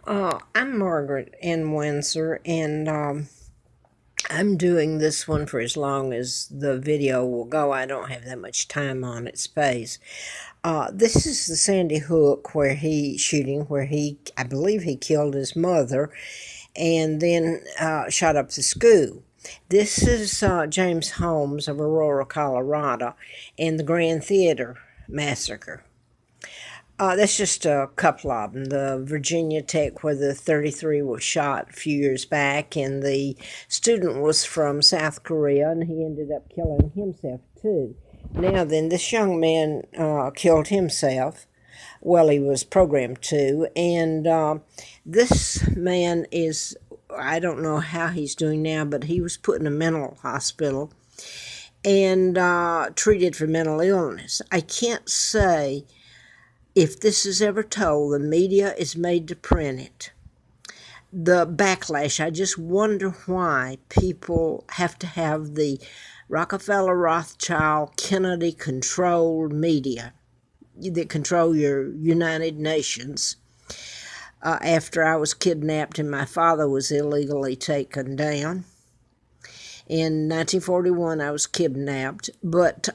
I'm Margaret N. Windsor, and I'm doing this one for as long as the video will go. I don't have that much time on its space. This is the Sandy Hook where he, I believe he killed his mother and then shot up the school. This is James Holmes of Aurora, Colorado, and the Grand Theater Massacre. That's just a couple of them. The Virginia Tech, where the 33 was shot a few years back, and the student was from South Korea, and he ended up killing himself too. Now then, this young man killed himself. Well, he was programmed to, and this man is, I don't know how he's doing now, but he was put in a mental hospital and treated for mental illness. I can't say if this is ever told, the media is made to print it. The backlash, I just wonder why people have to have the Rockefeller, Rothschild, Kennedy controlled media that control your United Nations. After I was kidnapped and my father was illegally taken down. In 1941, I was kidnapped, but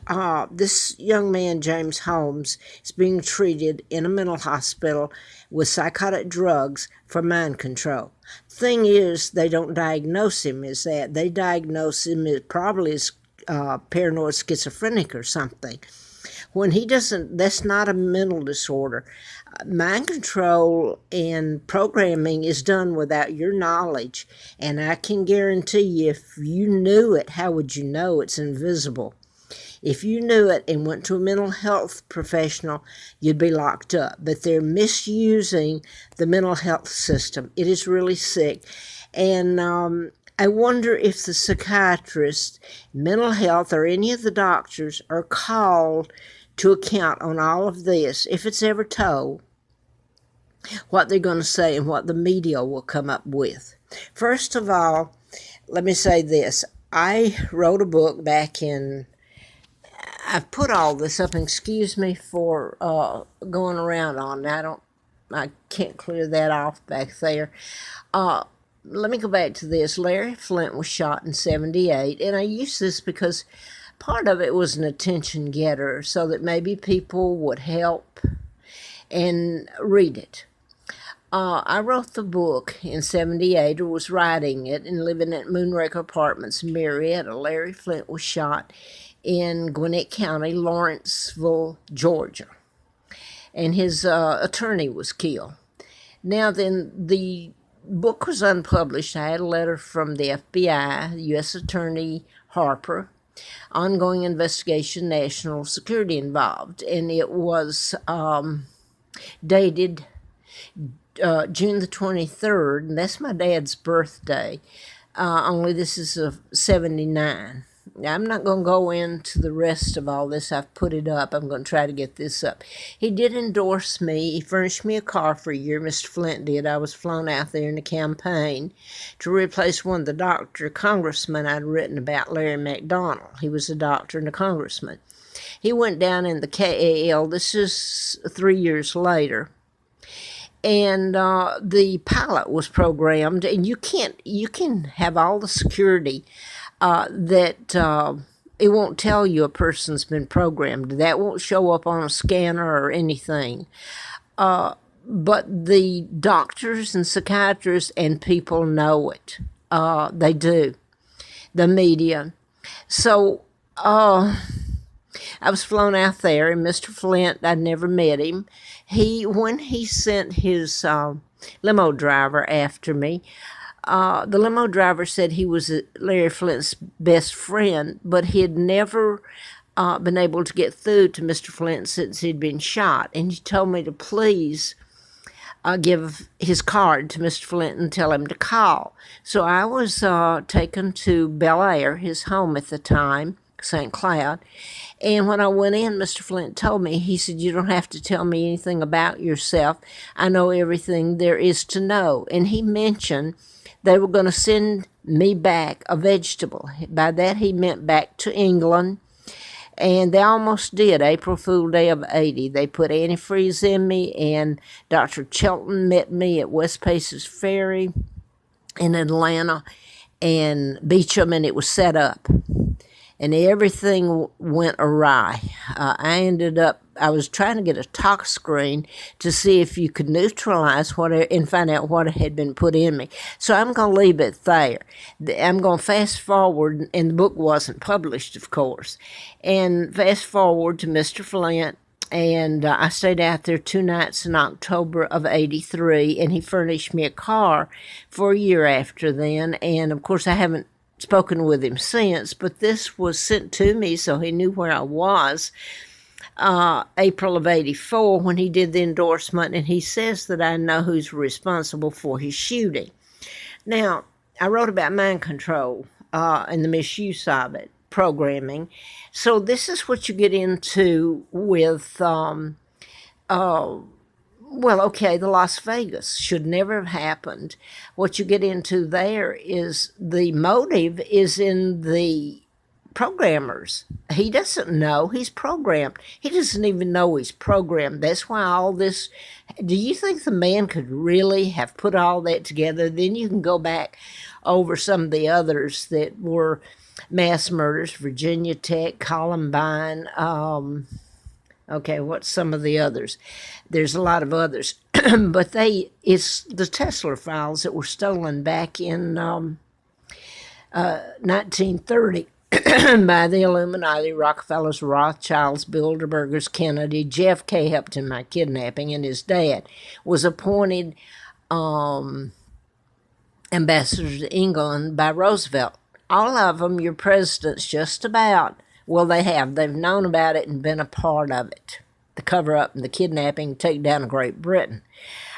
this young man, James Holmes, is being treated in a mental hospital with psychotic drugs for mind control. Thing is, they don't diagnose him as that. They diagnose him as probably as paranoid schizophrenic or something. When he doesn't, that's not a mental disorder. Mind control and programming is done without your knowledge, and I can guarantee you, if you knew it, how would you know? It's invisible. If you knew it and went to a mental health professional, you'd be locked up. But they're misusing the mental health system. It is really sick. And I wonder if the psychiatrist, mental health, or any of the doctors are called to account on all of this, if it's ever told, what they're going to say and what the media will come up with. First of all, let me say this. I wrote a book back in, I've put all this up, and excuse me for going around on it. I can't clear that off back there. Let me go back to this. Larry Flynt was shot in 1978, and I use this because part of it was an attention getter so that maybe people would help and read it. I wrote the book in 1978, or was writing it, and living at Moonraker Apartments in Marietta. Larry Flynt was shot in Gwinnett County, Lawrenceville, Georgia, and his attorney was killed. Now then, the book was unpublished. I had a letter from the FBI, U.S. Attorney Harper, ongoing investigation, national security involved, and it was dated June the 23rd, and that's my dad's birthday, only this is a 79. Now, I'm not going to go into the rest of all this. I've put it up. I'm going to try to get this up. He did endorse me. He furnished me a car for a year. Mr. Flynt did. I was flown out there in a campaign to replace one of the congressmen I'd written about, Larry McDonald. He was a doctor and a congressman. He went down in the KAL. This is 3 years later. And the pilot was programmed, and you can have all the security that it won't tell you a person's been programmed. That won't show up on a scanner or anything. But the doctors and psychiatrists and people know it. They do. The media. So I was flown out there, and Mr. Flynt, I'd never met him. When he sent his limo driver after me, the limo driver said he was Larry Flynt's best friend, but he had never been able to get through to Mr. Flynt since he'd been shot. And he told me to please give his card to Mr. Flynt and tell him to call. So I was taken to Bel Air, his home at the time, St. Cloud. And when I went in, Mr. Flynt told me, he said, "You don't have to tell me anything about yourself. I know everything there is to know." And he mentioned they were going to send me back a vegetable. By that he meant back to England. And they almost did. April Fool Day of 80. They put antifreeze in me, and Dr. Chelton met me at West Paces Ferry in Atlanta and Beecham, and it was set up. And everything went awry. I was trying to get a tox screen to see if you could neutralize and find out what had been put in me. So I'm going to leave it there. I'm going to fast forward, and the book wasn't published, of course, and fast forward to Mr. Flint. And I stayed out there 2 nights in October of 83, and he furnished me a car for a year after then. And, of course, I haven't spoken with him since, but this was sent to me so he knew where I was. April of 84 when he did the endorsement, and he says that I know who's responsible for his shooting. Now, I wrote about mind control and the misuse of it, programming. So this is what you get into with the Las Vegas should never have happened. What you get into there is the motive is in the programmers. He doesn't know he's programmed. He doesn't even know he's programmed. That's why all this. Do you think the man could really have put all that together? Then you can go back over some of the others that were mass murders, Virginia Tech, Columbine. What's some of the others? There's a lot of others, but it's the Tesla files that were stolen back in 1930 by the Illuminati, Rockefellers, Rothschilds, Bilderbergers, Kennedy. JFK helped in my kidnapping, and his dad was appointed ambassador to England by Roosevelt. All of them, your presidents, just about. Well, they have. They've known about it and been a part of it. The cover-up and the kidnapping, take down of Great Britain.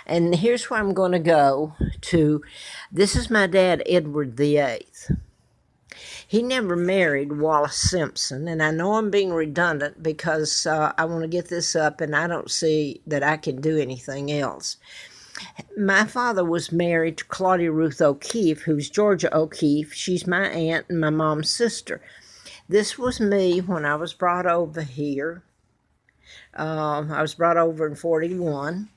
And here's where I'm going to go to. This is my dad, Edward VIII. He never married Wallace Simpson, and I know I'm being redundant because I want to get this up, and I don't see that I can do anything else. My father was married to Claudia Ruth O'Keefe, who's Georgia O'Keefe. She's my aunt and my mom's sister. This was me when I was brought over here. I was brought over in 41.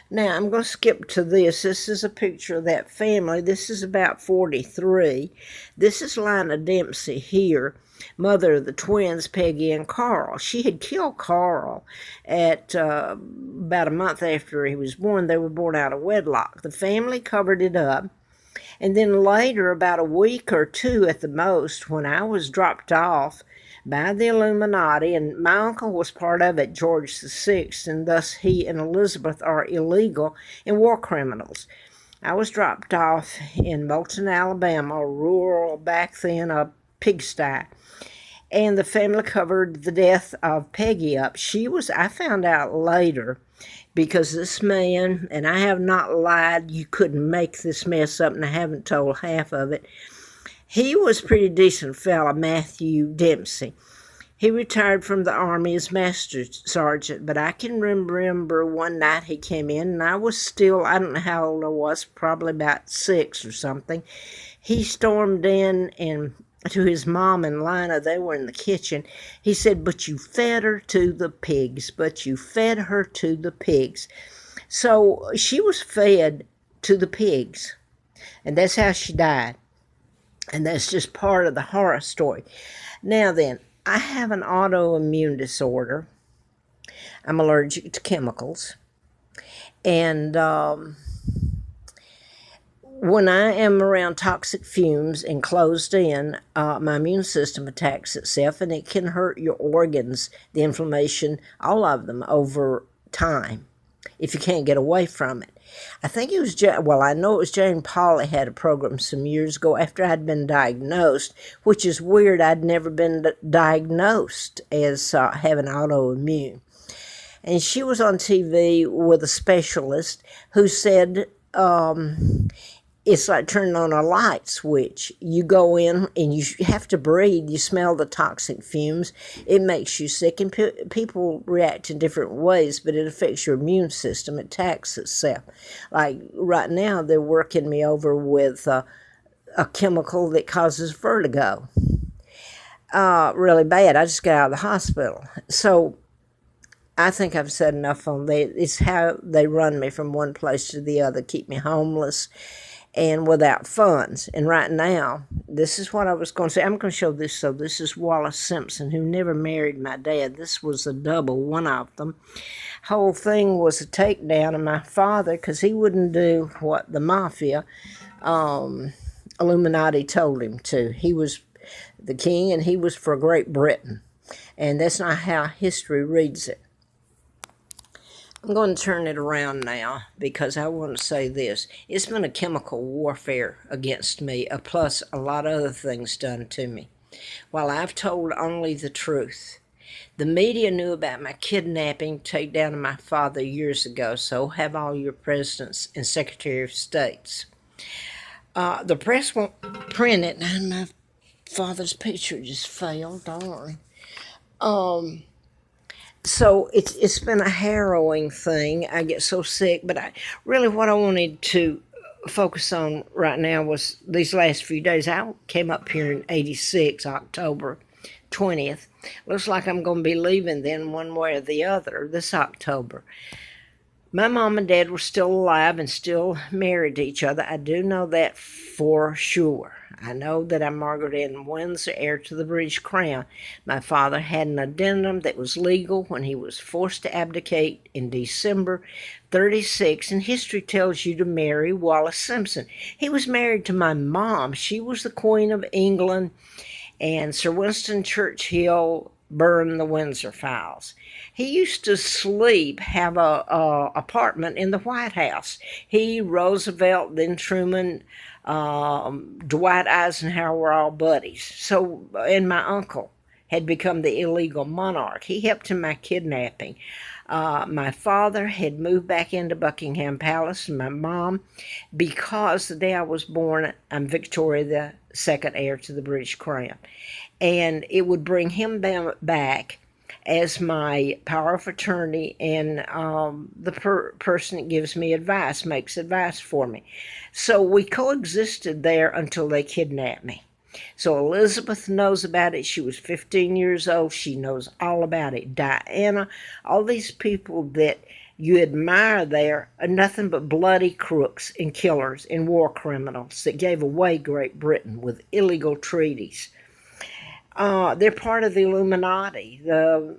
Now, I'm going to skip to this. This is a picture of that family. This is about 43. This is Lina Dempsey here, mother of the twins, Peggy and Carl. She had killed Carl at about a month after he was born. They were born out of wedlock. The family covered it up. And then later, about a week or two at the most, when I was dropped off by the Illuminati, and my uncle was part of it, George VI, and thus he and Elizabeth are illegal and war criminals. I was dropped off in Moulton, Alabama, rural back then, a pigsty. And the family covered the death of Peggy up. I found out later, because this man, and I have not lied, you couldn't make this mess up, and I haven't told half of it. He was a pretty decent fella, Matthew Dempsey. He retired from the Army as Master Sergeant, but I can remember one night he came in, and I was still, I don't know how old I was, probably about 6 or something. He stormed in and to his mom and Lina, they were in the kitchen. He said, "But you fed her to the pigs, but you fed her to the pigs." So she was fed to the pigs, and that's how she died. And that's just part of the horror story. Now then, I have an autoimmune disorder. I'm allergic to chemicals. And when I am around toxic fumes and closed in, my immune system attacks itself, and it can hurt your organs, the inflammation, all of them, over time, if you can't get away from it. I think it was, I know it was Jane Pauley had a program some years ago after I'd been diagnosed, which is weird. I'd never been diagnosed as having autoimmune. And she was on TV with a specialist who said, it's like turning on a light switch. You go in and you have to breathe. You smell the toxic fumes. It makes you sick, and people react in different ways, but it affects your immune system. It attacks itself. Like right now, they're working me over with a chemical that causes vertigo. really bad. I just got out of the hospital. So I think I've said enough on that. It's how they run me from one place to the other, keep me homeless and without funds. And right now, this is what I was going to say. I'm going to show this. So this is Wallace Simpson, who never married my dad. This was a double, one of them. Whole thing was a takedown of my father because he wouldn't do what the mafia, Illuminati told him to. He was the king and he was for Great Britain. And that's not how history reads it. I'm going to turn it around now because I want to say this. It's been a chemical warfare against me, plus a lot of other things done to me. While I've told only the truth. The media knew about my kidnapping, takedown of my father years ago, so have all your presidents and secretary of states. The press won't print it, and my father's picture just fell, don't worry. So it's been a harrowing thing. I get so sick, but what I wanted to focus on right now was these last few days. I came up here in '86, October 20th. Looks like I'm going to be leaving then one way or the other this October. My mom and dad were still alive and still married to each other. I do know that for sure. I know that I'm Margaret Ann Windsor, heir to the British Crown. My father had an addendum that was legal when he was forced to abdicate in December 36, and history tells you to marry Wallace Simpson. He was married to my mom. She was the Queen of England, and Sir Winston Churchill burned the Windsor files. He used to have a apartment in the White House. He, Roosevelt, then Truman, Dwight Eisenhower were all buddies. So, and my uncle had become the illegal monarch. He helped in my kidnapping. My father had moved back into Buckingham Palace, and my mom, because the day I was born, I'm Victoria the second heir to the British Crown. And it would bring him back as my power of attorney and the person that gives me advice, makes advice for me. So we coexisted there until they kidnapped me. So Elizabeth knows about it. She was 15 years old. She knows all about it. Diana, all these people that you admire there are nothing but bloody crooks and killers and war criminals that gave away Great Britain with illegal treaties. They're part of the Illuminati. The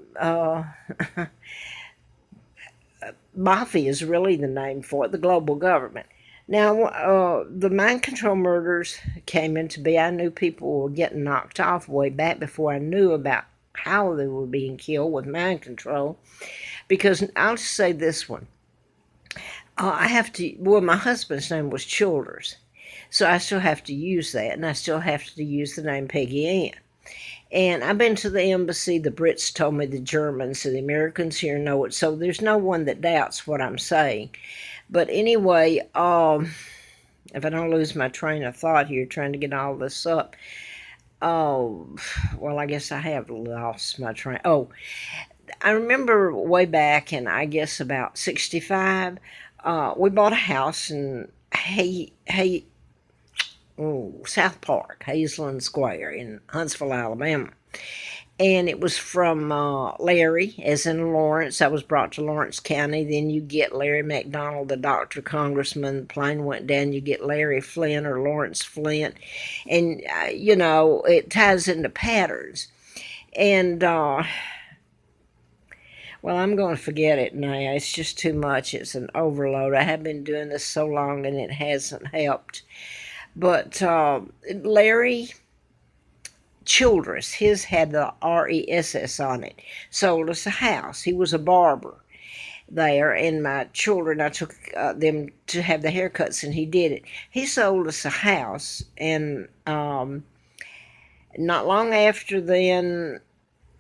mafia is really the name for it, the global government. Now, the mind control murders came into being. I knew people were getting knocked off way back before I knew about how they were being killed with mind control. Because I'll just say this one. My husband's name was Childers. So I still have to use that, and I still have to use the name Peggy Ann. And I've been to the embassy. The Brits told me the Germans and the Americans here know it. So there's no one that doubts what I'm saying. But anyway, if I don't lose my train of thought here trying to get all this up. I guess I have lost my train. I remember way back in, I guess, about 65, we bought a house in South Park, Hazeland Square in Huntsville, Alabama. And it was from Larry, as in Lawrence. I was brought to Lawrence County. Then you get Larry McDonald, the doctor, congressman. The plane went down. You get Larry Flint or Lawrence Flint. And, it ties into patterns. And, I'm going to forget it now. It's just too much. It's an overload. I have been doing this so long, and it hasn't helped. But Larry Childress, his had the RESS on it, sold us a house. He was a barber there, and my children, I took them to have the haircuts, and he did it. He sold us a house, and not long after then,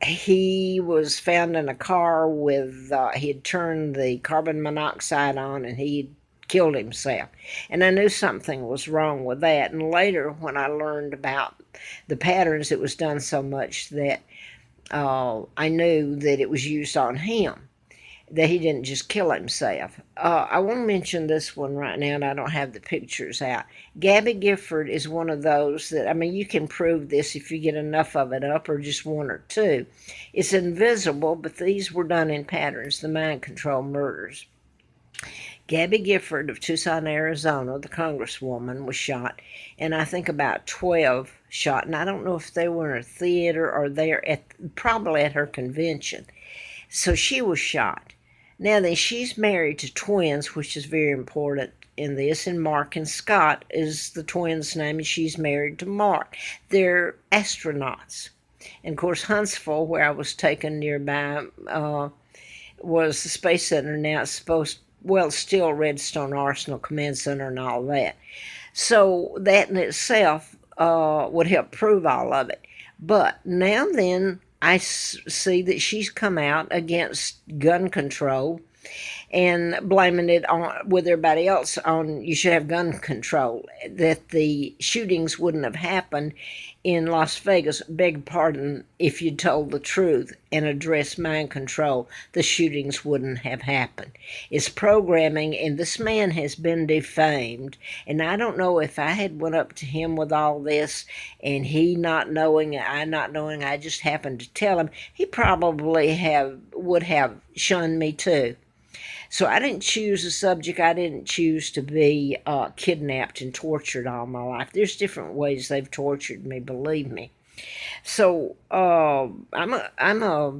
he was found in a car with, he had turned the carbon monoxide on, and he killed himself. And I knew something was wrong with that. And later, when I learned about the patterns, it was done so much that I knew that it was used on him. that he didn't just kill himself. I want to mention this one right now, and I don't have the pictures out. Gabby Gifford is one of those that, I mean, you can prove this if you get enough of it up, or just one or two. It's invisible, but these were done in patterns, the mind control murders. Gabby Gifford of Tucson, Arizona, the congresswoman, was shot, and I think about 12 shot, and I don't know if they were in a theater or probably at her convention. So she was shot. Now then, she's married to twins, which is very important in this, and Mark and Scott is the twins' name, and she's married to Mark. They're astronauts. And of course, Huntsville, where I was taken nearby, was the Space Center. Now it's still Redstone Arsenal Command Center and all that. So that in itself would help prove all of it. But now then, I see that she's come out against gun control and blaming it on, with everybody else, on you should have gun control, that the shootings wouldn't have happened in Las Vegas. Beg pardon, if you told the truth and addressed mind control, the shootings wouldn't have happened. It's programming, and this man has been defamed, and I don't know if I had went up to him with all this and he not knowing, I not knowing, I just happened to tell him, he probably would have shunned me too. So I didn't choose a subject. I didn't choose to be kidnapped and tortured all my life. There's different ways they've tortured me, believe me. So I'm a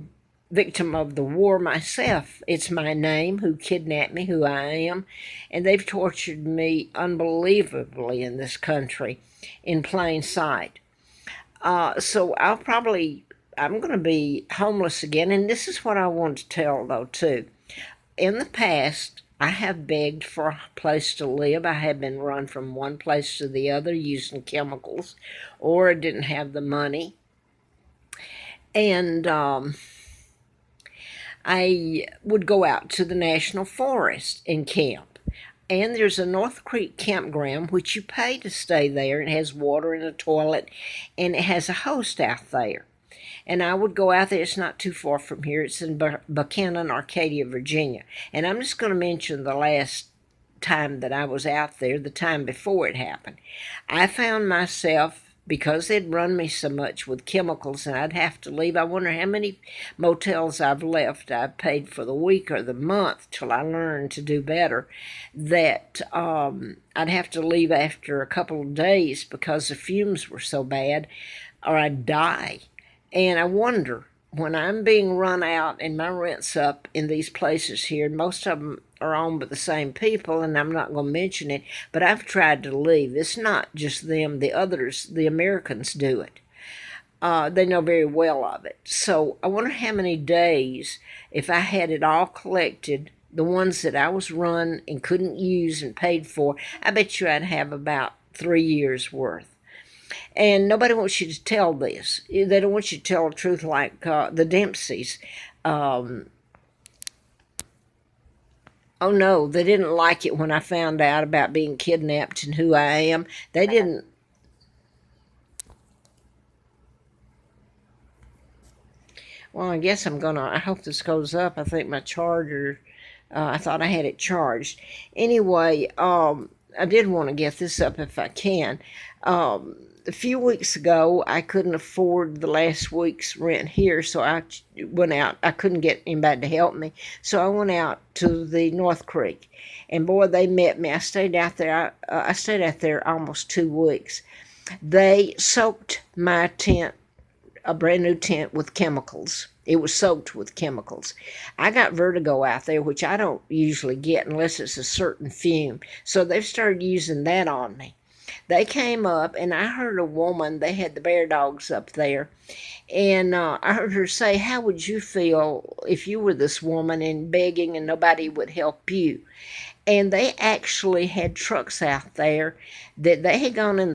victim of the war myself. It's my name, who kidnapped me, who I am, and they've tortured me unbelievably in this country in plain sight. So I'm going to be homeless again, and this is what I want to tell, though, too. In the past, I have begged for a place to live. I have been run from one place to the other using chemicals, or didn't have the money. And I would go out to the National Forest and camp. And there's a North Creek campground, which you pay to stay there. It has water and a toilet, and it has a host out there. And I would go out there. It's not too far from here. It's in Buchanan, Arcadia, Virginia. And I'm just going to mention the last time that I was out there, the time before it happened. I found myself, because they'd run me so much with chemicals and I'd have to leave. I wonder how many motels I've left. I've paid for the week or the month till I learned to do better, that I'd have to leave after a couple of days because the fumes were so bad, or I'd die. And I wonder, when I'm being run out and my rent's up in these places here, and most of them are owned by the same people, and I'm not going to mention it, but I've tried to leave. It's not just them. The others, the Americans, do it. They know very well of it. So I wonder how many days, if I had it all collected, the ones that I was run and couldn't use and paid for, I bet you I'd have about 3 years worth. And nobody wants you to tell this. They don't want you to tell the truth, like the Dempseys. Oh no, they didn't like it when I found out about being kidnapped and who I am. They didn't. Well, I guess I hope this goes up. I think my charger, I thought I had it charged. Anyway, I did want to get this up if I can. A few weeks ago, I couldn't afford the last week's rent here, so I went out. I couldn't get anybody to help me, so I went out to the North Creek, and boy, they met me. I stayed out there. I stayed out there almost 2 weeks. They soaked my tent, a brand new tent, with chemicals. It was soaked with chemicals. I got vertigo out there, which I don't usually get unless it's a certain fume. So they've started using that on me. They came up, and I heard a woman, they had the bear dogs up there, and I heard her say, how would you feel if you were this woman and begging and nobody would help you? And they actually had trucks out there that they had gone in